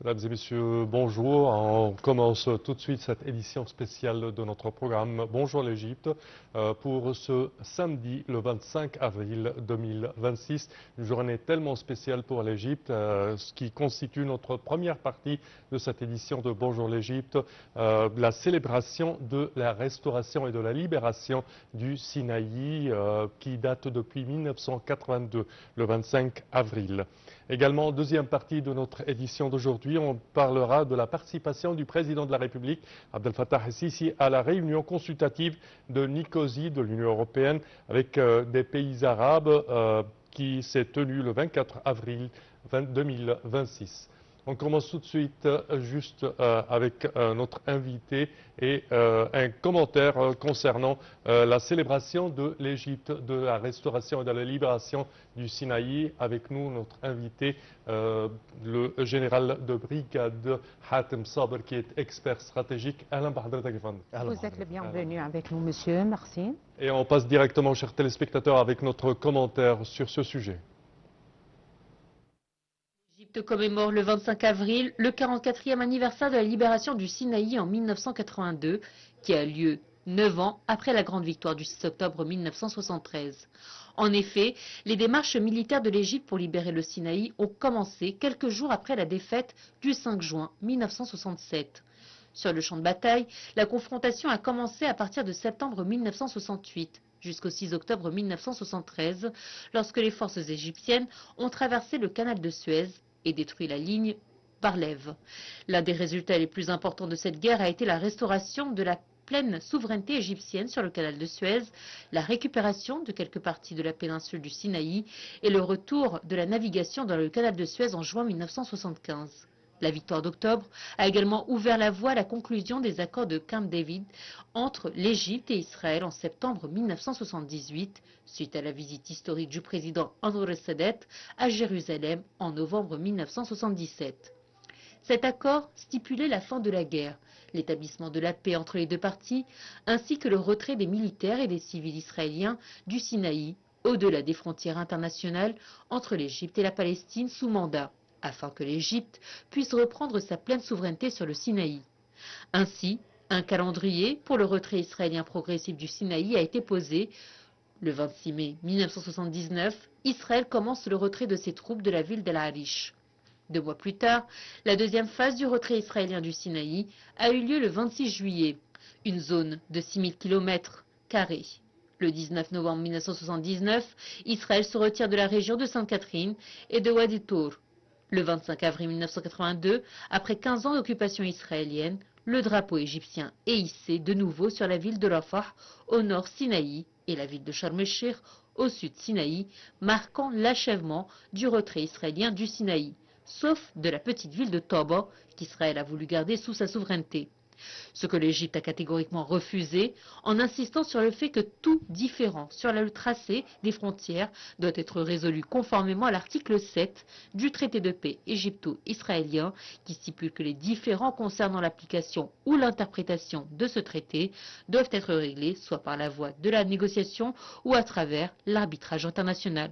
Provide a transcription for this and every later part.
Mesdames et messieurs, bonjour. On commence tout de suite cette édition spéciale de notre programme Bonjour l'Égypte pour ce samedi le 25 avril 2026. Une journée tellement spéciale pour l'Égypte, ce qui constitue notre première partie de cette édition de Bonjour l'Égypte, la célébration de la restauration et de la libération du Sinaï qui date depuis 1982, le 25 avril. Également, deuxième partie de notre édition d'aujourd'hui, on parlera de la participation du président de la République, Abdel Fattah el-Sisi, à la réunion consultative de Nicosie de l'Union européenne avec des pays arabes qui s'est tenue le 24 avril 2026. On commence tout de suite juste avec notre invité et un commentaire concernant la célébration de l'Égypte, de la restauration et de la libération du Sinaï. Avec nous, notre invité, le général de brigade Hatem Saber, qui est expert stratégique. Vous êtes le bienvenu avec nous, monsieur. Merci. Et on passe directement, chers téléspectateurs, avec notre commentaire sur ce sujet. L'Égypte commémore le 25 avril le 44e anniversaire de la libération du Sinaï en 1982, qui a lieu 9 ans après la grande victoire du 6 octobre 1973. En effet, les démarches militaires de l'Égypte pour libérer le Sinaï ont commencé quelques jours après la défaite du 5 juin 1967. Sur le champ de bataille, la confrontation a commencé à partir de septembre 1968. Jusqu'au 6 octobre 1973, lorsque les forces égyptiennes ont traversé le canal de Suez et détruit la ligne Bar-Lev. L'un des résultats les plus importants de cette guerre a été la restauration de la pleine souveraineté égyptienne sur le canal de Suez, la récupération de quelques parties de la péninsule du Sinaï et le retour de la navigation dans le canal de Suez en juin 1975. La victoire d'octobre a également ouvert la voie à la conclusion des accords de Camp David entre l'Égypte et Israël en septembre 1978, suite à la visite historique du président Anwar Sadat à Jérusalem en novembre 1977. Cet accord stipulait la fin de la guerre, l'établissement de la paix entre les deux parties, ainsi que le retrait des militaires et des civils israéliens du Sinaï, au-delà des frontières internationales entre l'Égypte et la Palestine sous mandat, afin que l'Égypte puisse reprendre sa pleine souveraineté sur le Sinaï. Ainsi, un calendrier pour le retrait israélien progressif du Sinaï a été posé. Le 26 mai 1979, Israël commence le retrait de ses troupes de la ville d'El Arish. 2 mois plus tard, la deuxième phase du retrait israélien du Sinaï a eu lieu le 26 juillet, une zone de 6000 km². Le 19 novembre 1979, Israël se retire de la région de Sainte-Catherine et de Wadi Tour. Le 25 avril 1982, après 15 ans d'occupation israélienne, le drapeau égyptien est hissé de nouveau sur la ville de Rafah, au nord Sinaï, et la ville de Sharm el-Sheikh, au sud Sinaï, marquant l'achèvement du retrait israélien du Sinaï, sauf de la petite ville de Toba, qu'Israël a voulu garder sous sa souveraineté. Ce que l'Égypte a catégoriquement refusé, en insistant sur le fait que tout différend sur le tracé des frontières doit être résolu conformément à l'article 7 du traité de paix égypto-israélien, qui stipule que les différends concernant l'application ou l'interprétation de ce traité doivent être réglés soit par la voie de la négociation ou à travers l'arbitrage international.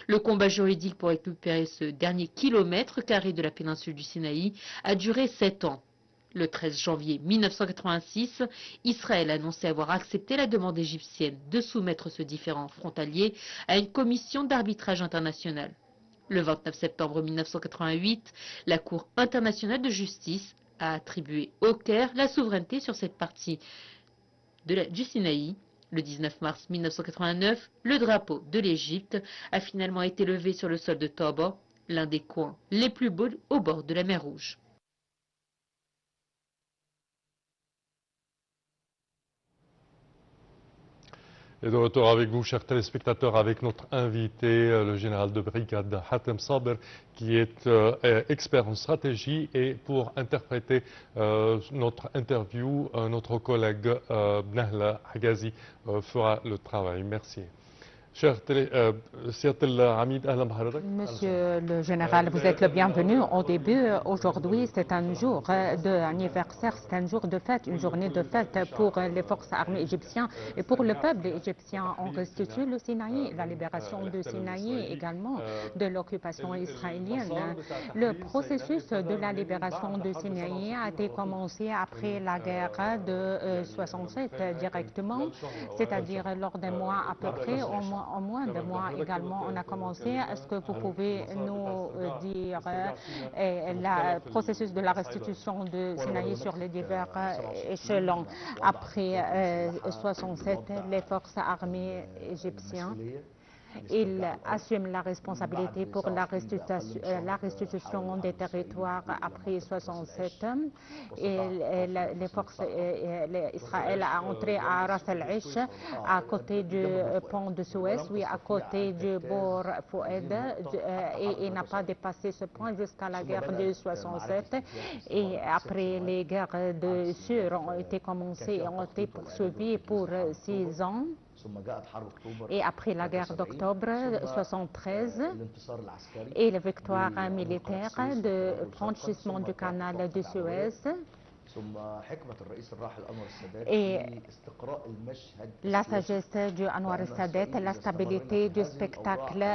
Le combat juridique pour récupérer ce dernier kilomètre carré de la péninsule du Sinaï a duré 7 ans. Le 13 janvier 1986, Israël annonçait avoir accepté la demande égyptienne de soumettre ce différend frontalier à une commission d'arbitrage international. Le 29 septembre 1988, la Cour internationale de justice a attribué au Caire la souveraineté sur cette partie du Sinaï. Le 19 mars 1989, le drapeau de l'Égypte a finalement été levé sur le sol de Toba, l'un des coins les plus beaux au bord de la mer Rouge. Et de retour avec vous, chers téléspectateurs, avec notre invité, le général de brigade Hatem Saber, qui est expert en stratégie. Et pour interpréter notre interview, notre collègue Nahla Hagazi fera le travail. Merci. Monsieur le général, vous êtes le bienvenu. Au début, aujourd'hui, c'est un jour d'anniversaire, c'est un jour de fête, une journée de fête pour les forces armées égyptiennes et pour le peuple égyptien. On restitue le Sinaï, la libération de Sinaï également de l'occupation israélienne. Le processus de la libération de Sinaï a été commencé après la guerre de 67 directement, c'est-à-dire lors des mois à peu près, en moins de mois également, on a commencé. Est-ce que vous pouvez nous dire le processus de la restitution de Sinaï sur les divers échelons? Après 67, les forces armées égyptiennes, ils assument la responsabilité pour la restitution des territoires après 67. Et les forces Israël a entré à Ras el-Aish, à côté du pont de Suez, oui, à côté du Bor Foued, et n'a pas dépassé ce point jusqu'à la guerre de 67. Et après, les guerres de Syrie ont été commencées et ont été poursuivies pour 6 ans. Et après la guerre d'octobre 73 et la victoire militaire de franchissement du canal de Suez, et la sagesse du Anwar el-Sadat, la stabilité du spectacle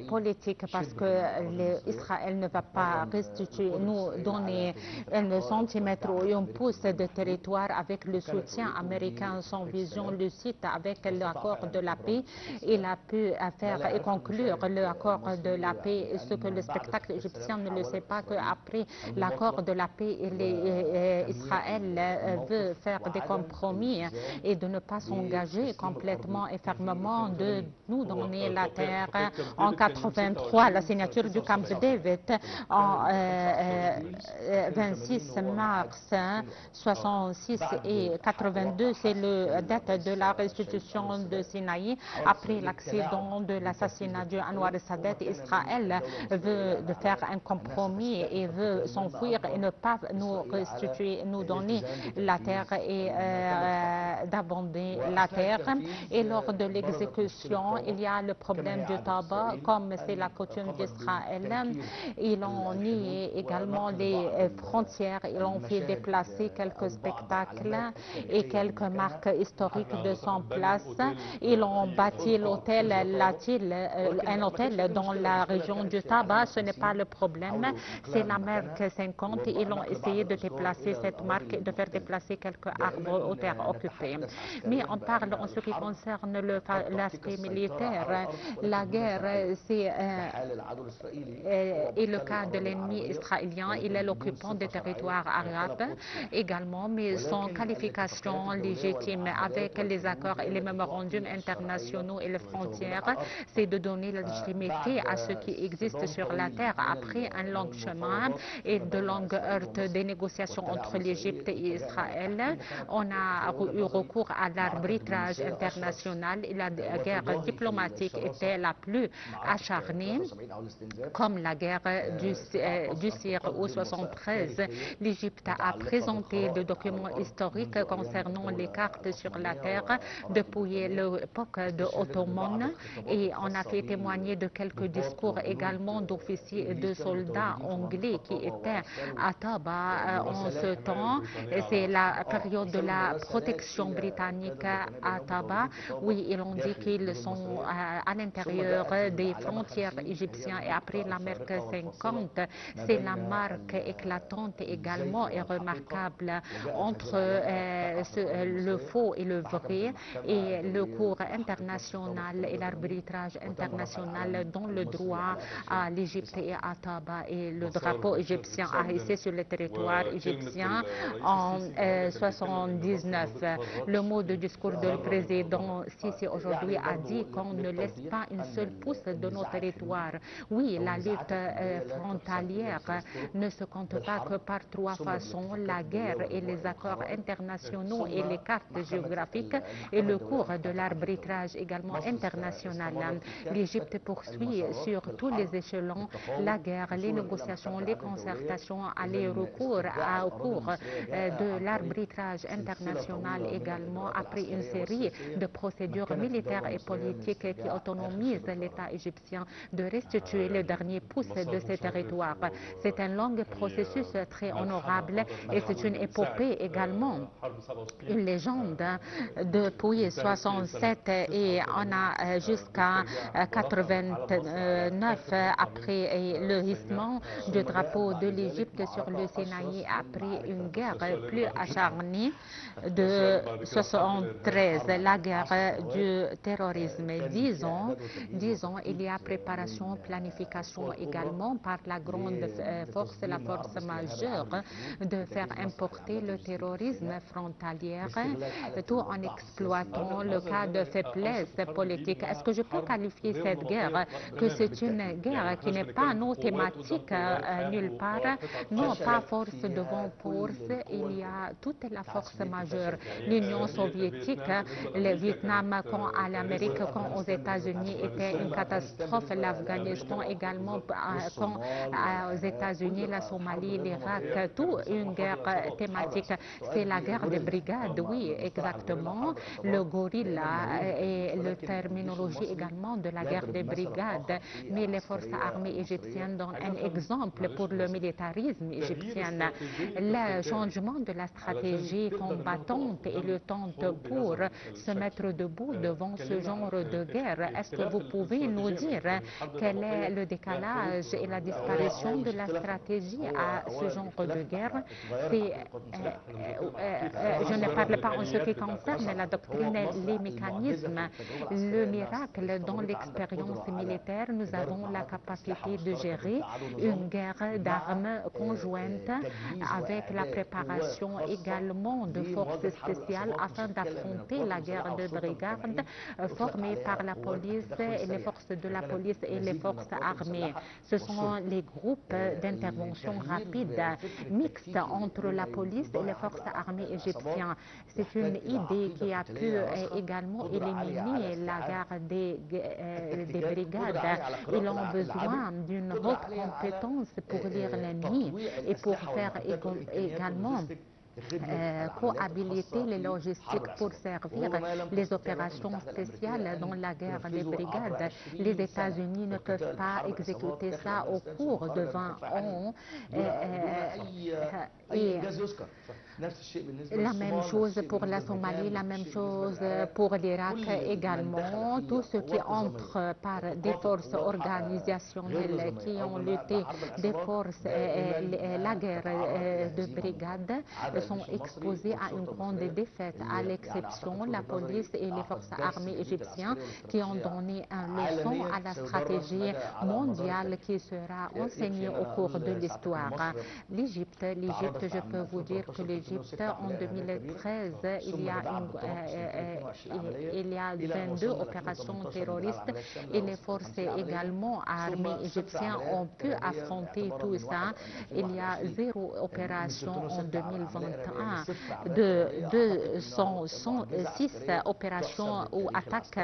politique, parce que Israël ne va pas restituer, nous donner 1 centimètre ou 1 pouce de territoire avec le soutien américain, sans vision lucide avec l'accord de la paix. Il a pu faire et conclure l'accord de la paix, ce que le spectacle égyptien ne le sait pas, qu'après l'accord de la paix, Israël veut faire des compromis et de ne pas s'engager complètement et fermement de nous donner la terre. En 83, la signature du Camp David, en 26 mars 66 et 82, c'est la date de la restitution de Sinaï. Après l'accident de l'assassinat de Anwar el-Sadat, Israël veut faire un compromis et veut s'enfuir et ne pas nous restituer, nous donner la terre et d'abonder la terre. Et lors de l'exécution, il y a le problème du tabac, comme c'est la coutume d'Israël. Ils ont nié également les frontières, ils ont fait déplacer quelques spectacles et quelques marques historiques de son place. Ils ont bâti l'hôtel Latil, un hôtel dans la région du tabac. Ce n'est pas le problème, c'est la marque 50. Ils ont essayé de déplacer cette marque, de faire déplacer quelques arbres aux terres occupées. Mais on parle en ce qui concerne l'aspect militaire. La guerre, c'est le cas de l'ennemi israélien. Il est l'occupant des territoires arabes également, mais son qualification légitime avec les accords et les mémorandums internationaux et les frontières, c'est de donner la légitimité à ce qui existe sur la terre après un long chemin et de longues heures des négociations entre l'Égypte et Israël. On a eu recours à l'arbitrage international et la guerre diplomatique était la plus acharnée, comme la guerre du Syrie au 73. L'Égypte a présenté des documents historiques concernant les cartes sur la terre depuis l'époque de Ottoman, et on a fait témoigner de quelques discours également d'officiers et de soldats anglais qui étaient à Taba en ce temps. C'est la période de la protection britannique à Taba. Oui, ils ont dit qu'ils sont à l'intérieur des frontières égyptiennes, et après la marque 50, c'est la marque éclatante également et remarquable entre le faux et le vrai, et le cours international et l'arbitrage international dans le droit à l'Égypte et à Taba, et le drapeau égyptien a hissé sur le territoire égyptien en 79. Le mot de discours du président Sisi aujourd'hui a dit qu'on ne laisse pas une seule pouce de nos territoires. Oui, la lutte frontalière ne se compte pas que par 3 façons: la guerre et les accords internationaux et les cartes géographiques et le cours de l'arbitrage également international. L'Égypte poursuit sur tous les échelons la guerre, les négociations, les concertations, les recours au cours de l'arbitrage international également a pris une série de procédures militaires et politiques qui autonomisent l'État égyptien de restituer le dernier pouce de ces territoires. C'est un long processus très honorable et c'est une épopée également, une légende depuis 67 et on a jusqu'à 89 après le hissement du drapeau de l'Égypte sur le Sinaï après une guerre plus acharnée de 73, la guerre du terrorisme. 10 ans, il y a préparation, planification également par la grande force, la force majeure de faire importer le terrorisme frontalier, tout en exploitant le cas de faiblesse politique. Est-ce que je peux qualifier cette guerre que c'est une guerre qui n'est pas nos thématiques nulle part? Non, pas force devant force, il y a toute la force majeure. L'Union soviétique, le Vietnam, quand à l'Amérique, quand aux États-Unis était une catastrophe, l'Afghanistan également, quand aux États-Unis, la Somalie, l'Irak, tout une guerre thématique. C'est la guerre des brigades, oui, exactement. Le gorilla et la terminologie également de la guerre des brigades. Mais les forces armées égyptiennes donnent un exemple pour le militarisme égyptien. Le changement de la stratégie combattante et le temps pour se mettre debout devant ce genre de guerre. Est-ce que vous pouvez nous dire quel est le décalage et la disparition de la stratégie à ce genre de guerre? Je ne parle pas en ce qui concerne la doctrine, les mécanismes, le miracle dans l'expérience militaire. Nous avons la capacité de gérer une guerre d'armes conjointe avec la préparation également de forces spéciales afin d'affronter la guerre de brigade formée par la police, et les forces de la police et les forces armées. Ce sont les groupes d'intervention rapide mixtes entre la police et les forces armées égyptiennes. C'est une idée qui a pu également éliminer la guerre des brigades. Ils ont besoin d'une haute compétence pour lire l'ennemi et pour faire également cohabiliter les logistiques pour servir les opérations spéciales dans la guerre des brigades. Les États-Unis ne peuvent pas exécuter ça au cours de 20 ans. La même chose pour la Somalie, la même chose pour l'Irak également. Tout ce qui entre par des forces organisationnelles qui ont lutté des forces, la guerre de brigade, sont exposés à une grande défaite, à l'exception la police et les forces armées égyptiennes qui ont donné une leçon à la stratégie mondiale qui sera enseignée au cours de l'histoire. L'Égypte, je peux vous dire que l'Égypte, en 2013, il y a 22 opérations terroristes et les forces également armées égyptiennes ont pu affronter tout ça. Il y a 0 opération en 2021, de 206 opérations ou attaques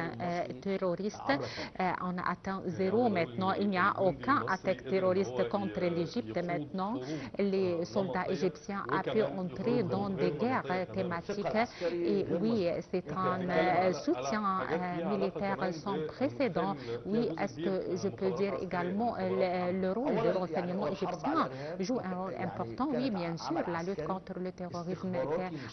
terroristes. On a atteint 0 maintenant. Il n'y a aucun attaque terroriste contre l'Égypte maintenant. Les soldats égyptiens ont pu entrer dans des guerres thématiques. Et oui, c'est un soutien militaire sans précédent. Oui, est-ce que je peux dire également le rôle de l'enseignement égyptien joue un rôle important? Oui, bien sûr, la lutte contre le terrorisme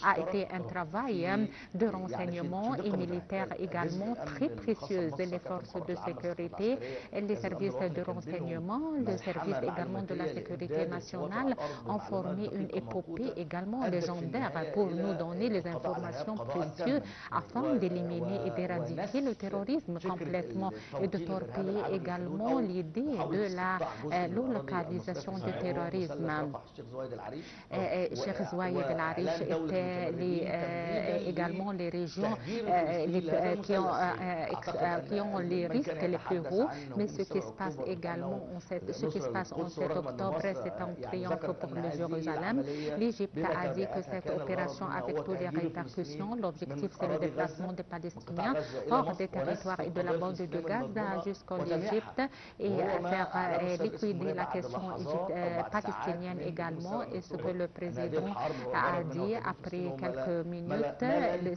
a été un travail de renseignement et militaire également très précieux. Les forces de sécurité, les services de renseignement, le service également de la sécurité nationale ont formé une épopée également légendaire pour nous donner les informations précieuses afin d'éliminer et d'éradiquer le terrorisme complètement et de torpiller également l'idée de la localisation du terrorisme. Cheikh Zouaïd El Arish était également les régions qui ont les risques les plus hauts, mais ce qui se passe également ce qui se passe en 7 octobre, c'est un triomphe pour le Jérusalem. L'Égypte a dit que cette opération avec toutes les répercussions, l'objectif c'est le déplacement des Palestiniens hors des territoires et de la bande de Gaza jusqu'en Égypte et faire liquider la question palestinienne également, et ce que le président a dit après quelques minutes,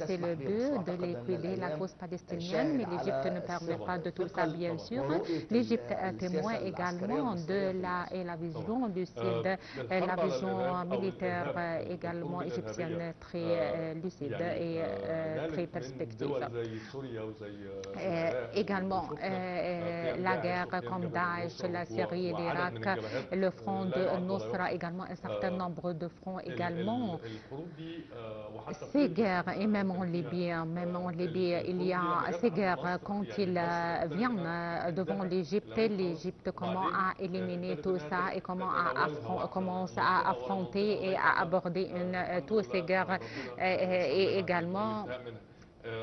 c'est le but de liquider la cause palestinienne, mais l'Égypte ne permet pas de tout ça, bien sûr. L'Égypte est témoin également de la vision du Sud, la vision militaire également égyptienne très lucide et très perspective. Également, la guerre comme Daesh, la Syrie et l'Irak, le front de Nusra, également un certain nombre de fronts également. Ces guerres, et même en Libye, il y a ces guerres quand ils viennent devant l'Égypte comment à éliminer tout ça et comment commence à affronter et à aborder toutes ces guerres et également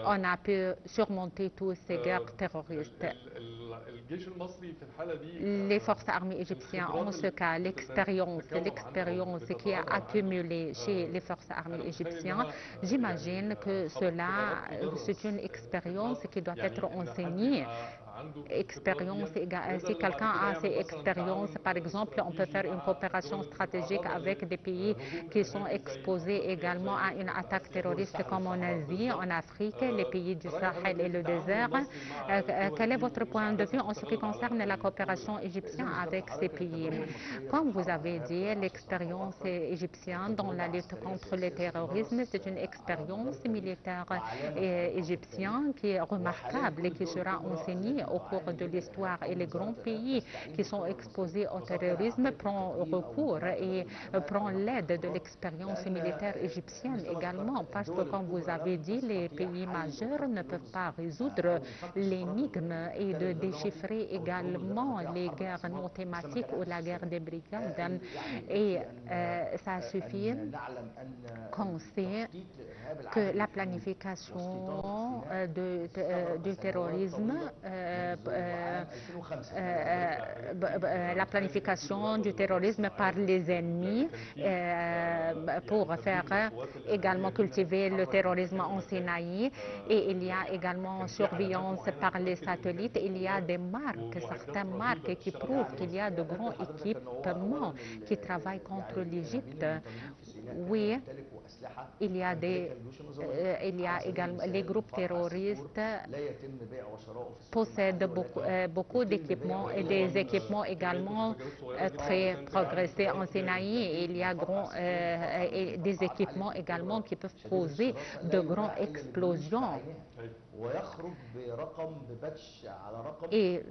on a pu surmonter toutes ces guerres terroristes. Les forces armées égyptiennes, en ce cas, l'expérience qui est accumulée chez les forces armées égyptiennes, j'imagine que cela, c'est une expérience qui doit être enseignée. Si quelqu'un a ces expériences, par exemple, on peut faire une coopération stratégique avec des pays qui sont exposés également à une attaque terroriste comme en Asie, en Afrique, les pays du Sahel et le désert. Quel est votre point de vue en ce qui concerne la coopération égyptienne avec ces pays? Comme vous avez dit, l'expérience égyptienne dans la lutte contre le terrorisme, c'est une expérience militaire égyptienne qui est remarquable et qui sera enseignée au cours de l'histoire, et les grands pays qui sont exposés au terrorisme prennent recours et prennent l'aide de l'expérience militaire égyptienne également, parce que comme vous avez dit, les pays majeurs ne peuvent pas résoudre l'énigme et de déchiffrer également les guerres non thématiques ou la guerre des brigades. Et ça suffit qu'on sait que la planification du terrorisme, par les ennemis pour faire également cultiver le terrorisme en Sinaï, et il y a également surveillance par les satellites. Il y a des marques, certaines marques qui prouvent qu'il y a de grands équipements qui travaillent contre l'Égypte. Oui, il y a également les groupes terroristes possèdent beaucoup d'équipements et des équipements également très progressés en Sinaï. Il y a des équipements également qui peuvent causer de grandes explosions. Et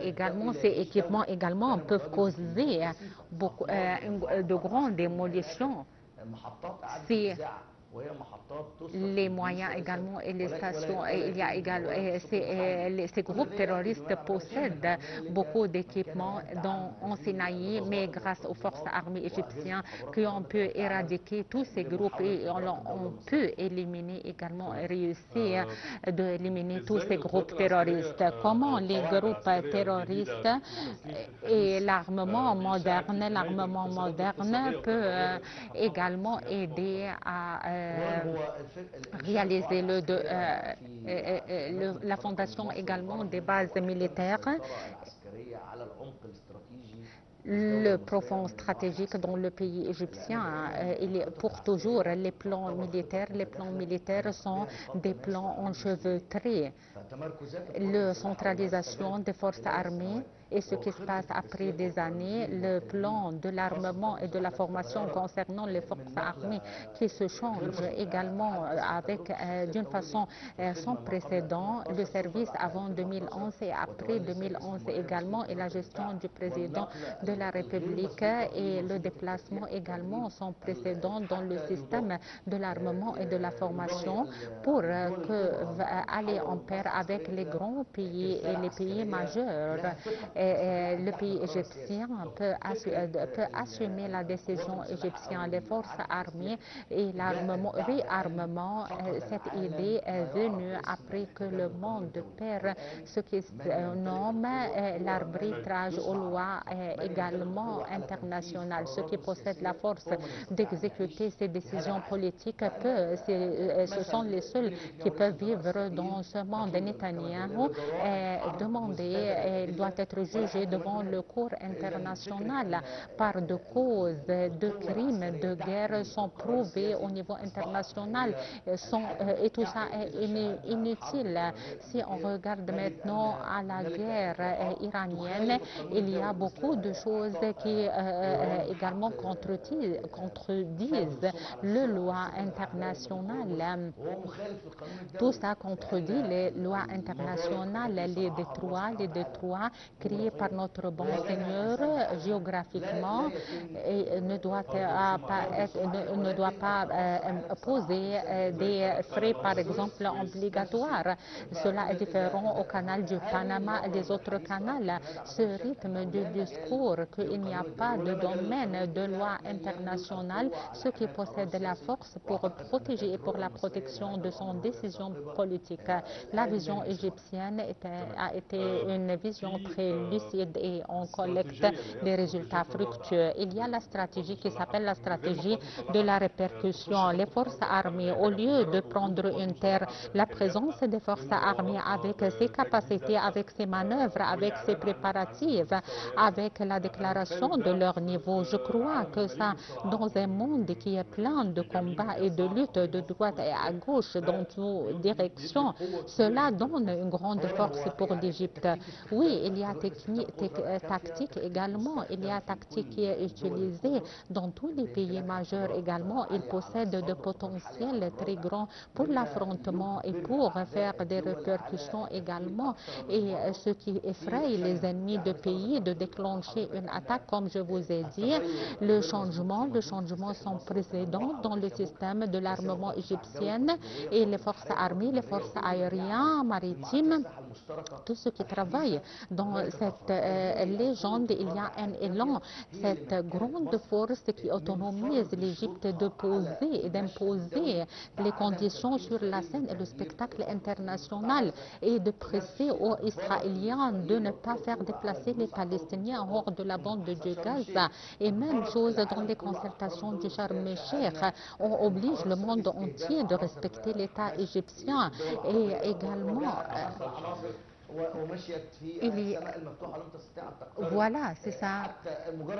également, ces équipements également peuvent causer de grandes démolitions. Les moyens également et les stations, il y a également, ces groupes terroristes possèdent beaucoup d'équipements en Sinaï, mais grâce aux forces armées égyptiennes qui ont pu éradiquer tous ces groupes et on peut éliminer également, réussir d'éliminer tous ces groupes terroristes. Comment les groupes terroristes et l'armement moderne peut également aider à réaliser la fondation également des bases militaires, le profond stratégique dans le pays égyptien. Il est pour toujours les plans militaires sont des plans enchevêtrés. La centralisation des forces armées et ce qui se passe après des années, le plan de l'armement et de la formation concernant les forces armées qui se changent également d'une façon sans précédent. Le service avant 2011 et après 2011 également, et la gestion du président de la République et le déplacement également sans précédent dans le système de l'armement et de la formation pour aller en pair avec les grands pays et les pays majeurs. Le pays égyptien peut assumer la décision égyptienne. Les forces armées et réarmement, cette idée est venue après que le monde perd ce qui se nomme l'arbitrage aux lois également internationales. Ceux qui possèdent la force d'exécuter ces décisions politiques, ce sont les seuls qui peuvent vivre dans ce monde. Netanyahou il doit être jugés devant le cours international par de causes de crimes de guerre sont prouvés au niveau international et tout ça est inutile. Si on regarde maintenant à la guerre iranienne, il y a beaucoup de choses qui également contredisent les lois internationales. Tout ça contredit les lois internationales, les détroits créés par notre bon Seigneur géographiquement et ne doit pas poser des frais, par exemple, obligatoires. Cela est différent au canal du Panama et des autres canaux. Ce rythme du discours qu'il n'y a pas de domaine de loi internationale, ceux qui possèdent la force pour protéger et pour la protection de son décision politique. La vision égyptienne a été une vision très lucide et on collecte des résultats fructueux. Il y a la stratégie qui s'appelle la stratégie de la répercussion. Les forces armées, au lieu de prendre une terre, la présence des forces armées avec ses capacités, avec ses manœuvres, avec ses préparatifs, avec la déclaration de leur niveau. Je crois que ça, dans un monde qui est plein de combats et de luttes de droite et à gauche dans toutes directions, cela donne une grande force pour l'Égypte. Oui, il y a tactique également, il y a tactique qui est utilisée dans tous les pays majeurs également. Ils possèdent de potentiels très grands pour l'affrontement et pour faire des répercussions également. Et ce qui effraie les ennemis de pays de déclencher une attaque, comme je vous ai dit, le changement sans précédent dans le système de l'armement égyptien et les forces armées, les forces aériennes, maritimes, tous ceux qui travaillent dans cette légende, il y a un élan, cette grande force qui autonomise l'Égypte de poser et d'imposer les conditions sur la scène et le spectacle international et de presser aux Israéliens de ne pas faire déplacer les Palestiniens hors de la bande de Gaza. Et même chose dans les concertations du Sharm el-Sheikh, on oblige le monde entier de respecter l'État égyptien et également voilà, c'est ça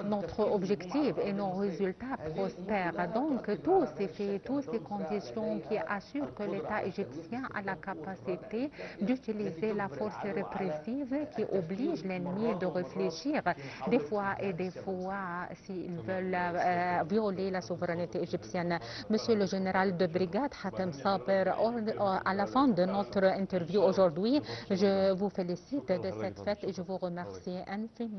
notre objectif et nos résultats prospèrent. Donc, tous ces faits, toutes ces conditions qui assurent que l'État égyptien a la capacité d'utiliser la force répressive qui oblige l'ennemi de réfléchir des fois s'ils veulent violer la souveraineté égyptienne. Monsieur le général de brigade Hatem Saber, à la fin de notre interview aujourd'hui, je vous félicite de cette fête et je vous remercie infiniment.